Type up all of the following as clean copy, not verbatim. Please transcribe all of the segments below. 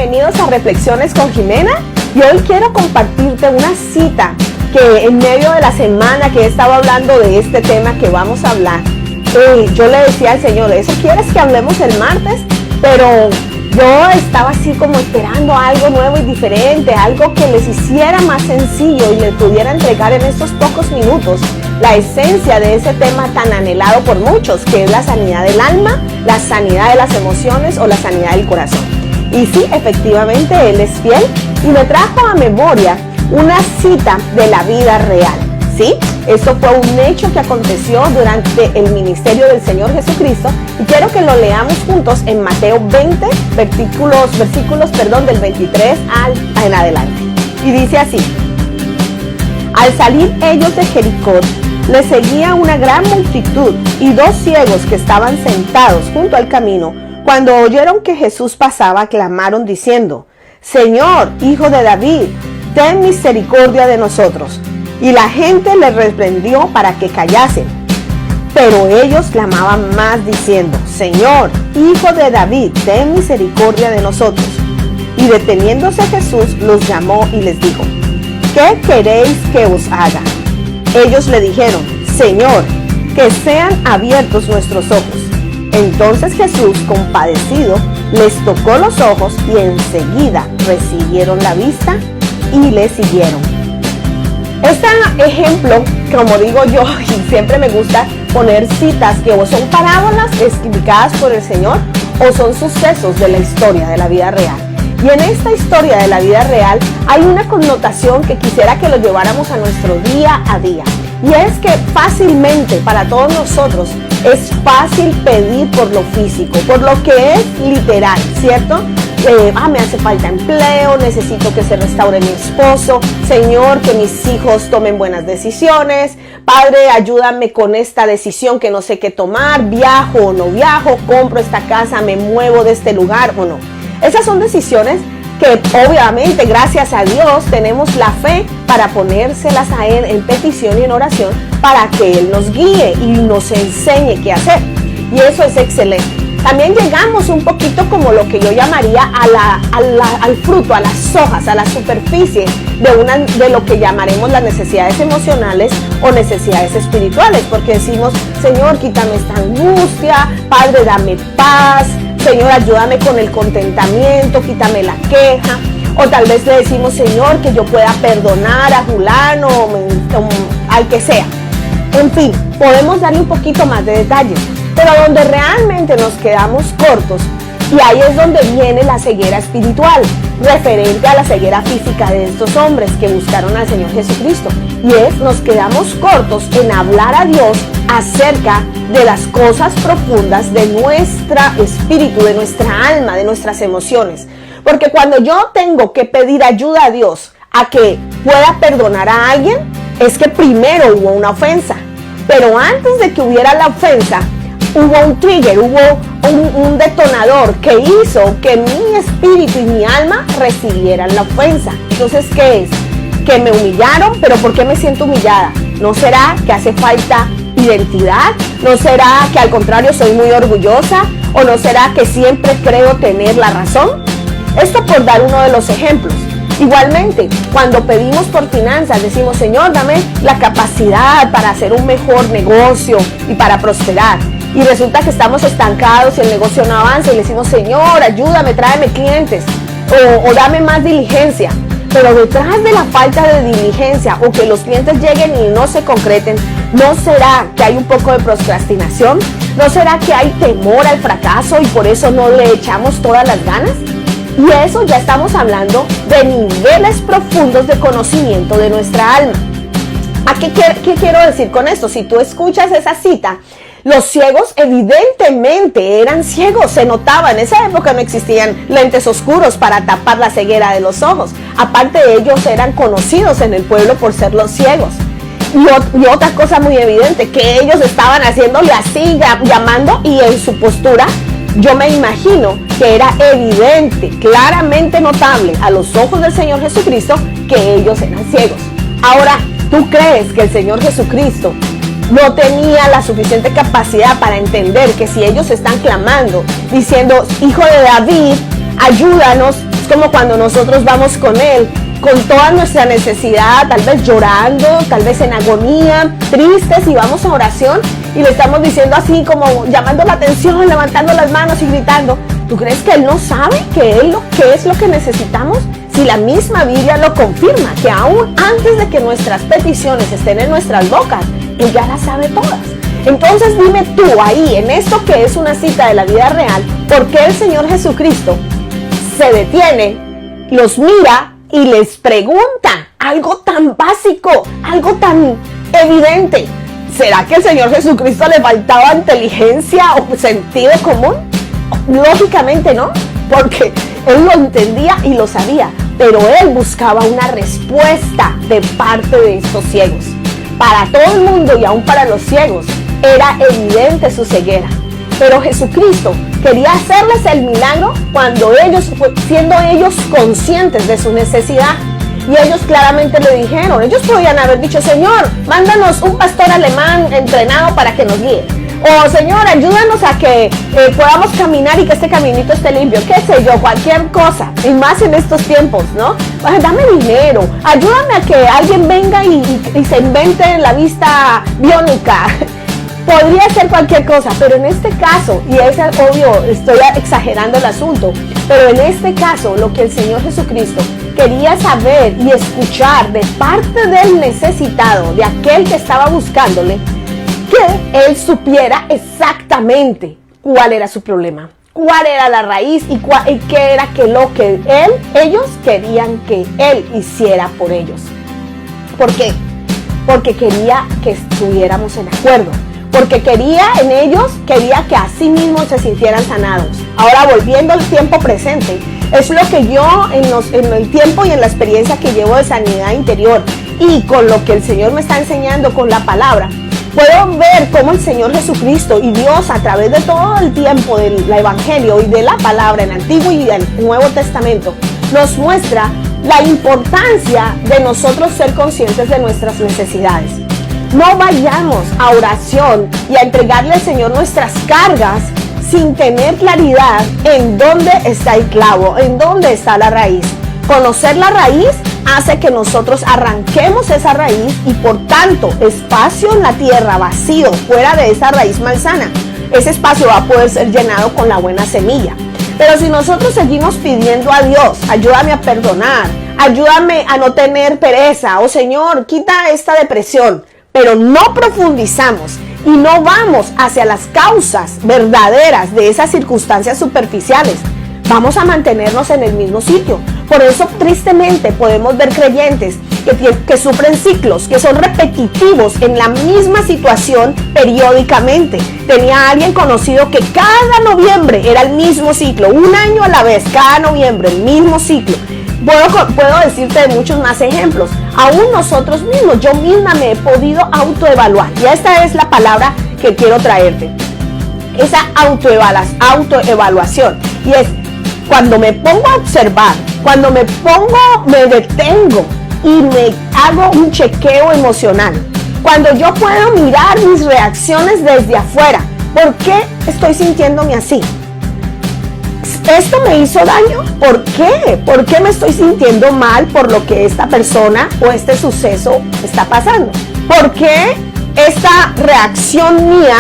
bienvenidos a Reflexiones con Jimena. Y hoy quiero compartirte una cita que en medio de la semana que he estado hablando de este tema que vamos a hablar, yo le decía al Señor, ¿eso quieres que hablemos el martes? Pero yo estaba así como esperando algo nuevo y diferente, algo que les hiciera más sencillo y le pudiera entregar en estos pocos minutos la esencia de ese tema tan anhelado por muchos, que es la sanidad del alma, la sanidad de las emociones o la sanidad del corazón. Y sí, efectivamente, Él es fiel y me trajo a memoria una cita de la vida real. ¿Sí? Esto fue un hecho que aconteció durante el ministerio del Señor Jesucristo y quiero que lo leamos juntos en Mateo 20, versículos del 23 en adelante. Y dice así: al salir ellos de Jericó, les seguía una gran multitud y dos ciegos que estaban sentados junto al camino. Cuando oyeron que Jesús pasaba, clamaron diciendo: Señor, Hijo de David, ten misericordia de nosotros. Y la gente les reprendió para que callasen. Pero ellos clamaban más diciendo: Señor, Hijo de David, ten misericordia de nosotros. Y deteniéndose Jesús los llamó y les dijo: ¿qué queréis que os haga? Ellos le dijeron: Señor, que sean abiertos nuestros ojos. Entonces Jesús, compadecido, les tocó los ojos y enseguida recibieron la vista y le siguieron. Este ejemplo, como digo yo, y siempre me gusta poner citas que o son parábolas explicadas por el Señor o son sucesos de la historia de la vida real. Y en esta historia de la vida real hay una connotación que quisiera que lo lleváramos a nuestro día a día. Y es que fácilmente para todos nosotros es fácil pedir por lo físico, por lo que es literal, ¿cierto? Me hace falta empleo, necesito que se restaure mi esposo, Señor, que mis hijos tomen buenas decisiones, Padre, ayúdame con esta decisión que no sé qué tomar, viajo o no viajo, compro esta casa, me muevo de este lugar o no. Esas son decisiones que obviamente, gracias a Dios, tenemos la fe para ponérselas a Él en petición y en oración para que Él nos guíe y nos enseñe qué hacer. Y eso es excelente. También llegamos un poquito como lo que yo llamaría al fruto, a las hojas, a la superficie de lo que llamaremos las necesidades emocionales o necesidades espirituales, porque decimos: Señor, quítame esta angustia, Padre, dame paz, Señor, ayúdame con el contentamiento, quítame la queja. O tal vez le decimos: Señor, que yo pueda perdonar a fulano o al que sea. En fin, podemos darle un poquito más de detalles. Pero donde realmente nos quedamos cortos, y ahí es donde viene la ceguera espiritual, referente a la ceguera física de estos hombres que buscaron al Señor Jesucristo. Y nos quedamos cortos en hablar a Dios acerca de las cosas profundas de nuestro espíritu, de nuestra alma, de nuestras emociones. Porque cuando yo tengo que pedir ayuda a Dios a que pueda perdonar a alguien, es que primero hubo una ofensa. Pero antes de que hubiera la ofensa, hubo un trigger, hubo un detonador que hizo que mi espíritu y mi alma recibieran la ofensa. Entonces, ¿qué es? Que me humillaron, pero ¿por qué me siento humillada? ¿No será que hace falta identidad? ¿No será que al contrario soy muy orgullosa? ¿O no será que siempre creo tener la razón? Esto por dar uno de los ejemplos. Igualmente, cuando pedimos por finanzas, decimos: Señor, dame la capacidad para hacer un mejor negocio y para prosperar. Y resulta que estamos estancados y el negocio no avanza y le decimos: Señor, ayúdame, tráeme clientes o dame más diligencia. Pero detrás de la falta de diligencia o que los clientes lleguen y no se concreten, ¿no será que hay un poco de procrastinación? ¿No será que hay temor al fracaso y por eso no le echamos todas las ganas? Y eso ya estamos hablando de niveles profundos de conocimiento de nuestra alma. ¿Qué quiero decir con esto? Si tú escuchas esa cita, los ciegos evidentemente eran ciegos, se notaba. En esa época no existían lentes oscuros para tapar la ceguera de los ojos. Aparte de ellos, eran conocidos en el pueblo por ser los ciegos. Y otra cosa muy evidente, que ellos estaban haciéndole así, llamando, y en su postura, yo me imagino que era evidente, claramente notable a los ojos del Señor Jesucristo que ellos eran ciegos. Ahora, ¿tú crees que el Señor Jesucristo no tenía la suficiente capacidad para entender que si ellos están clamando, diciendo: Hijo de David, ayúdanos, Es como cuando nosotros vamos con Él, con toda nuestra necesidad, tal vez llorando, tal vez en agonía, tristes, y vamos a oración y le estamos diciendo así como llamando la atención, levantando las manos y gritando. ¿Tú crees que Él no sabe qué es lo que necesitamos? Si la misma Biblia lo confirma, que aún antes de que nuestras peticiones estén en nuestras bocas, Él ya las sabe todas. Entonces dime tú ahí, en esto que es una cita de la vida real, ¿por qué el Señor Jesucristo se detiene, los mira y les pregunta algo tan básico, algo tan evidente? ¿Será que al Señor Jesucristo le faltaba inteligencia o sentido común? Lógicamente no, porque Él lo entendía y lo sabía, pero Él buscaba una respuesta de parte de estos ciegos. Para todo el mundo y aún para los ciegos era evidente su ceguera, pero Jesucristo quería hacerles el milagro cuando ellos, siendo ellos conscientes de su necesidad. Y ellos claramente le dijeron, ellos podían haber dicho: Señor, mándanos un pastor alemán entrenado para que nos guíe. O Señor, ayúdanos a que podamos caminar y que este caminito esté limpio. Qué sé yo, cualquier cosa. Y más en estos tiempos, ¿no? Dame dinero, ayúdame a que alguien venga y se invente la vista biónica. Podría ser cualquier cosa, pero en este caso, y es obvio, estoy exagerando el asunto, pero en este caso lo que el Señor Jesucristo quería saber y escuchar de parte del necesitado, de aquel que estaba buscándole, que él supiera exactamente cuál era su problema, cuál era la raíz y qué era lo que ellos querían que él hiciera por ellos. ¿Por qué? Porque quería que estuviéramos en acuerdo. Porque quería que así mismos se sintieran sanados. Ahora, volviendo al tiempo presente, es lo que yo en el tiempo y en la experiencia que llevo de sanidad interior y con lo que el Señor me está enseñando con la palabra, puedo ver cómo el Señor Jesucristo y Dios, a través de todo el tiempo del Evangelio y de la palabra en el Antiguo y el Nuevo Testamento, nos muestra la importancia de nosotros ser conscientes de nuestras necesidades. No vayamos a oración y a entregarle al Señor nuestras cargas sin tener claridad en dónde está el clavo, en dónde está la raíz. Conocer la raíz hace que nosotros arranquemos esa raíz y por tanto espacio en la tierra vacío fuera de esa raíz malsana, ese espacio va a poder ser llenado con la buena semilla. Pero si nosotros seguimos pidiendo a Dios, ayúdame a perdonar, ayúdame a no tener pereza, o Señor, quita esta depresión, pero no profundizamos y no vamos hacia las causas verdaderas de esas circunstancias superficiales, vamos a mantenernos en el mismo sitio. Por eso tristemente podemos ver creyentes que sufren ciclos, que son repetitivos en la misma situación periódicamente. Tenía a alguien conocido que cada noviembre era el mismo ciclo, un año a la vez, cada noviembre el mismo ciclo. Puedo decirte de muchos más ejemplos. Aún nosotros mismos, yo misma me he podido autoevaluar. Y esta es la palabra que quiero traerte. Esa autoevaluación. Y es cuando me pongo a observar, cuando me detengo y me hago un chequeo emocional. Cuando yo puedo mirar mis reacciones desde afuera. ¿Por qué estoy sintiéndome así? ¿Esto me hizo daño? ¿Por qué? ¿Por qué me estoy sintiendo mal por lo que esta persona o este suceso está pasando? ¿Por qué esta reacción mía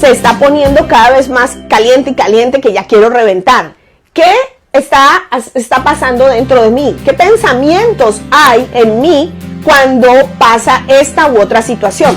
se está poniendo cada vez más caliente y caliente que ya quiero reventar? ¿Qué está pasando dentro de mí? ¿Qué pensamientos hay en mí cuando pasa esta u otra situación?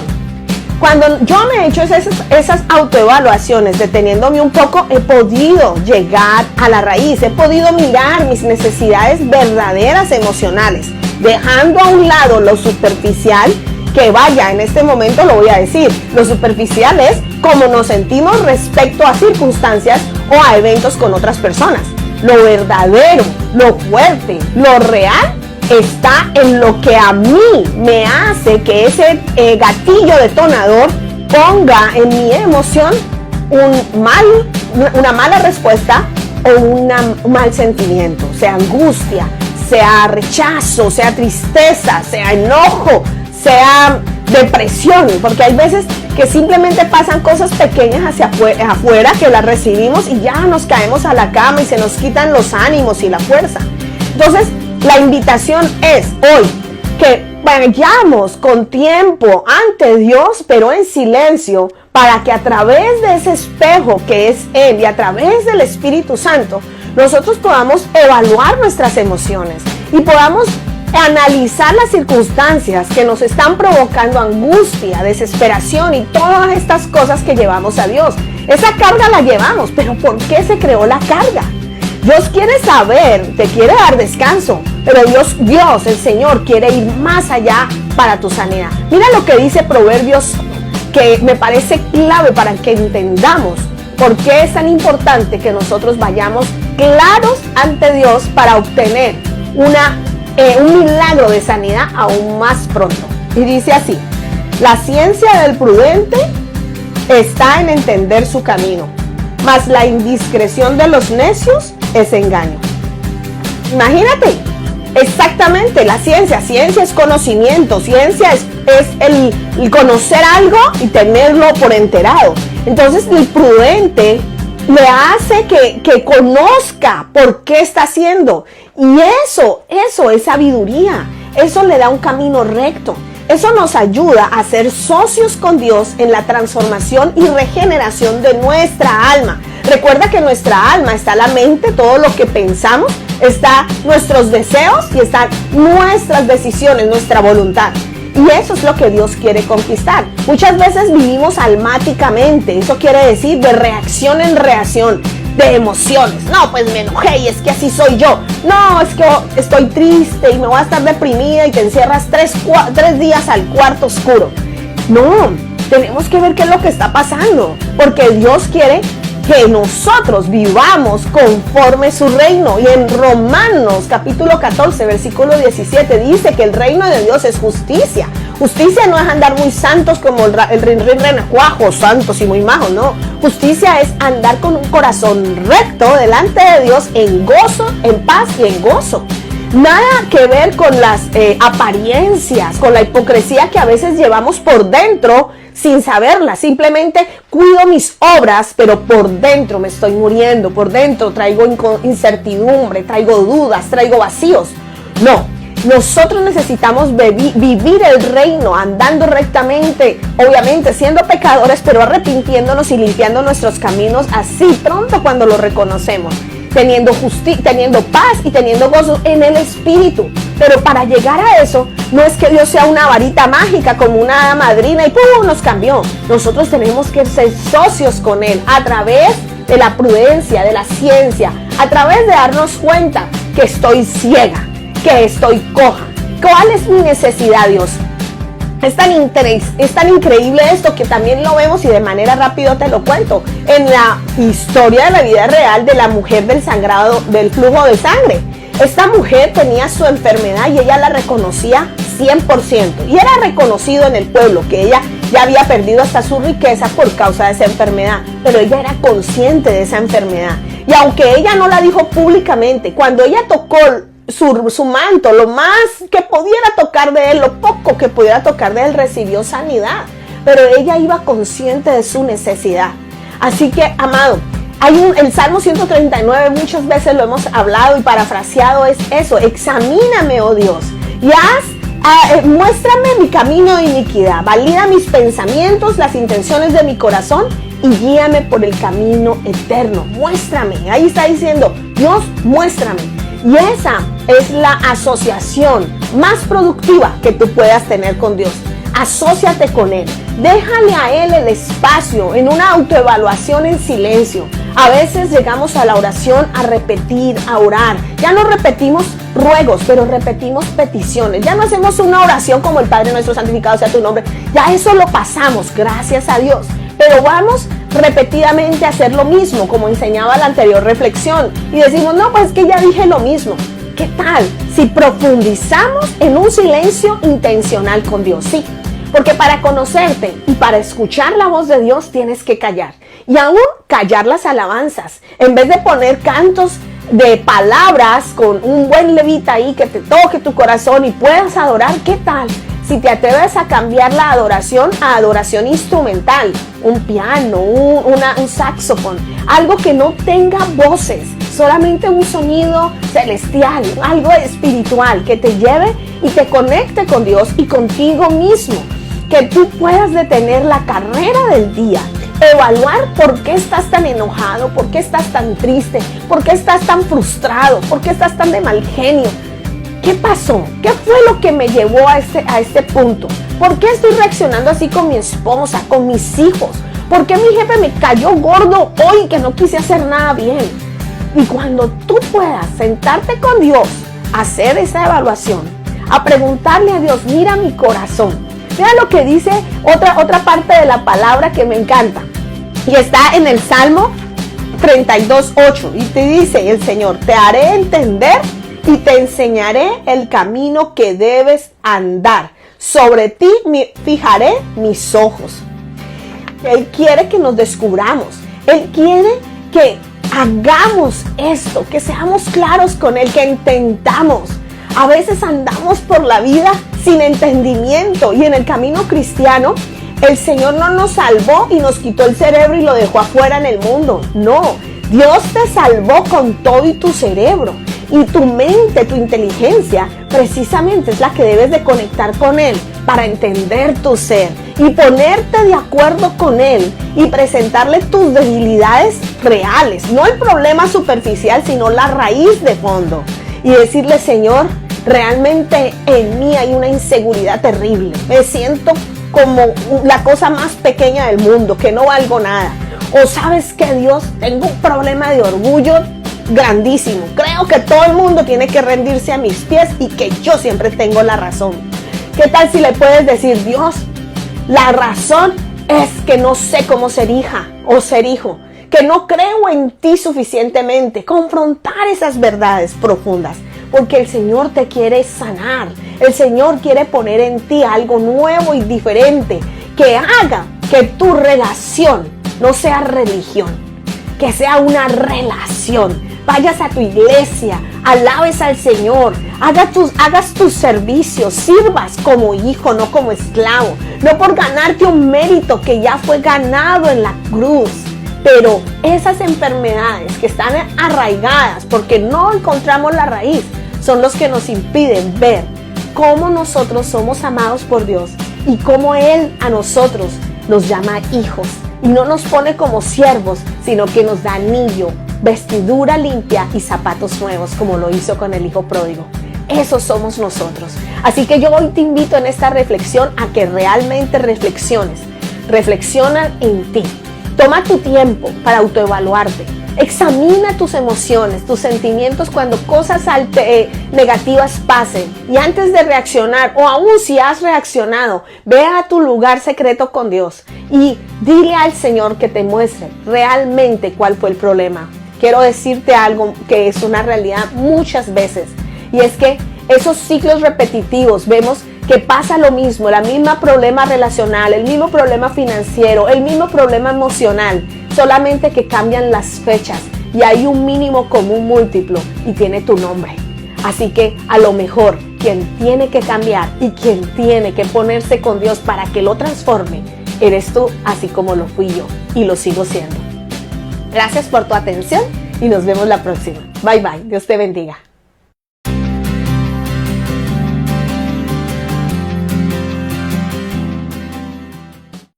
Cuando yo me he hecho esas autoevaluaciones, deteniéndome un poco, he podido llegar a la raíz, he podido mirar mis necesidades verdaderas emocionales, dejando a un lado lo superficial, que vaya, en este momento lo voy a decir, lo superficial es cómo nos sentimos respecto a circunstancias o a eventos con otras personas. Lo verdadero, lo fuerte, lo real está en lo que a mí me hace que ese gatillo detonador ponga en mi emoción una mala respuesta o un mal sentimiento, sea angustia, sea rechazo, sea tristeza, sea enojo, sea depresión, porque hay veces que simplemente pasan cosas pequeñas hacia afuera que las recibimos y ya nos caemos a la cama y se nos quitan los ánimos y la fuerza. Entonces, la invitación es hoy que vayamos con tiempo ante Dios, pero en silencio, para que a través de ese espejo que es Él y a través del Espíritu Santo, nosotros podamos evaluar nuestras emociones y podamos analizar las circunstancias que nos están provocando angustia, desesperación y todas estas cosas que llevamos a Dios. Esa carga la llevamos, pero ¿por qué se creó la carga? Dios quiere saber, te quiere dar descanso, pero Dios, el Señor, quiere ir más allá para tu sanidad. Mira lo que dice Proverbios, que me parece clave para que entendamos por qué es tan importante que nosotros vayamos claros ante Dios para obtener un milagro de sanidad aún más pronto. Y dice así: la ciencia del prudente está en entender su camino, mas la indiscreción de los necios es engaño. Imagínate, exactamente, la ciencia es conocimiento, ciencia es el conocer algo y tenerlo por enterado. Entonces el prudente le hace que conozca por qué está haciendo, y eso es sabiduría, eso le da un camino recto. Eso nos ayuda a ser socios con Dios en la transformación y regeneración de nuestra alma. Recuerda que nuestra alma está la mente, todo lo que pensamos, está nuestros deseos y están nuestras decisiones, nuestra voluntad. Y eso es lo que Dios quiere conquistar. Muchas veces vivimos almáticamente, eso quiere decir de reacción en reacción, de emociones. No, pues me enojé y es que así soy yo. No, es que estoy triste y me voy a estar deprimida y te encierras 3 días al cuarto oscuro. No, tenemos que ver qué es lo que está pasando, porque Dios quiere que nosotros vivamos conforme su reino. Y en Romanos capítulo 14 versículo 17 dice que el reino de Dios es justicia. Justicia no es andar muy santos como el renacuajo, santos y muy majos, no. Justicia es andar con un corazón recto delante de Dios, en gozo, en paz y en gozo. Nada que ver con las apariencias, con la hipocresía que a veces llevamos por dentro sin saberla. Simplemente cuido mis obras, pero por dentro me estoy muriendo, por dentro traigo incertidumbre, traigo dudas, traigo vacíos. No, nosotros necesitamos vivir el reino andando rectamente, obviamente siendo pecadores, pero arrepintiéndonos y limpiando nuestros caminos así pronto cuando lo reconocemos, teniendo paz y teniendo gozo en el Espíritu. Pero para llegar a eso, no es que Dios sea una varita mágica como una hada madrina y ¡pum!, nos cambió. Nosotros tenemos que ser socios con Él a través de la prudencia, de la ciencia, a través de darnos cuenta que estoy ciega, que estoy coja. ¿Cuál es mi necesidad, Dios? Es tan increíble esto que también lo vemos, y de manera rápida te lo cuento, en la historia de la vida real de la mujer del sangrado, del flujo de sangre. Esta mujer tenía su enfermedad y ella la reconocía 100%. Y era reconocido en el pueblo que ella ya había perdido hasta su riqueza por causa de esa enfermedad. Pero ella era consciente de esa enfermedad. Y aunque ella no la dijo públicamente, cuando ella tocó su manto, lo más que pudiera tocar de él, lo poco que pudiera tocar de él, recibió sanidad. Pero ella iba consciente de su necesidad. Así que, amado, el Salmo 139, muchas veces lo hemos hablado y parafraseado, es eso: examíname, oh Dios, y muéstrame mi camino de iniquidad, valida mis pensamientos, las intenciones de mi corazón, y guíame por el camino eterno. Muéstrame, ahí está diciendo, Dios, muéstrame. Y esa es la asociación más productiva que tú puedas tener con Dios. Asóciate con Él, déjale a Él el espacio en una autoevaluación en silencio. A veces llegamos a la oración a repetir, a orar. Ya no repetimos ruegos, pero repetimos peticiones. Ya no hacemos una oración como el Padre nuestro, santificado sea tu nombre. Ya eso lo pasamos, gracias a Dios. Pero vamos repetidamente a hacer lo mismo, como enseñaba la anterior reflexión. Y decimos, no, pues es que ya dije lo mismo. ¿Qué tal si profundizamos en un silencio intencional con Dios? Sí, porque para conocerte y para escuchar la voz de Dios tienes que callar. Y aún callar las alabanzas. En vez de poner cantos de palabras con un buen levita ahí que te toque tu corazón y puedas adorar, ¿qué tal si te atreves a cambiar la adoración a adoración instrumental? Un piano, un saxofón, algo que no tenga voces, solamente un sonido celestial, algo espiritual que te lleve y te conecte con Dios y contigo mismo. Que tú puedas detener la carrera del día, evaluar por qué estás tan enojado, por qué estás tan triste, por qué estás tan frustrado, por qué estás tan de mal genio. ¿Qué pasó? ¿Qué fue lo que me llevó a este punto? ¿Por qué estoy reaccionando así con mi esposa, con mis hijos? ¿Por qué mi jefe me cayó gordo hoy que no quise hacer nada bien? Y cuando tú puedas sentarte con Dios, hacer esa evaluación, a preguntarle a Dios, mira mi corazón. Mira lo que dice otra parte de la palabra que me encanta. Y está en el Salmo 32:8. Y te dice el Señor, te haré entender y te enseñaré el camino que debes andar. Sobre ti fijaré mis ojos. Él quiere que nos descubramos. Él quiere que hagamos esto, que seamos claros con Él, que entendamos. A veces andamos por la vida sin entendimiento y en el camino cristiano el Señor no nos salvó y nos quitó el cerebro y lo dejó afuera en el mundo. No, Dios te salvó con todo y tu cerebro. Y tu mente, tu inteligencia, precisamente es la que debes de conectar con Él para entender tu ser y ponerte de acuerdo con Él y presentarle tus debilidades reales, no el problema superficial, sino la raíz de fondo. Y decirle, Señor, realmente en mí hay una inseguridad terrible. Me siento como la cosa más pequeña del mundo, que no valgo nada. O sabes que Dios, tengo un problema de orgullo grandísimo. Creo que todo el mundo tiene que rendirse a mis pies y que yo siempre tengo la razón. ¿Qué tal si le puedes decir, Dios, la razón es que no sé cómo ser hija o ser hijo, que no creo en ti suficientemente? Confrontar esas verdades profundas, porque el Señor te quiere sanar. El Señor quiere poner en ti algo nuevo y diferente, que haga que tu relación no sea religión, que sea una relación. Vayas a tu iglesia, alabes al Señor, hagas tus servicios, sirvas como hijo, no como esclavo, no por ganarte un mérito que ya fue ganado en la cruz. Pero esas enfermedades que están arraigadas porque no encontramos la raíz, son los que nos impiden ver cómo nosotros somos amados por Dios y cómo Él a nosotros nos llama hijos. Y no nos pone como siervos, sino que nos da anillo, vestidura limpia y zapatos nuevos, como lo hizo con el hijo pródigo. Esos somos nosotros. Así que yo hoy te invito en esta reflexión a que realmente reflexiones. Reflexiona en ti. Toma tu tiempo para autoevaluarte. Examina tus emociones, tus sentimientos cuando cosas negativas pasen. Y antes de reaccionar, o aún si has reaccionado, ve a tu lugar secreto con Dios y dile al Señor que te muestre realmente cuál fue el problema. Quiero decirte algo que es una realidad muchas veces, y es que esos ciclos repetitivos, vemos que pasa lo mismo, el mismo problema relacional, el mismo problema financiero, el mismo problema emocional, solamente que cambian las fechas y hay un mínimo común múltiplo y tiene tu nombre. Así que a lo mejor quien tiene que cambiar y quien tiene que ponerse con Dios para que lo transforme, eres tú, así como lo fui yo y lo sigo siendo. Gracias por tu atención y nos vemos la próxima. Bye bye, Dios te bendiga.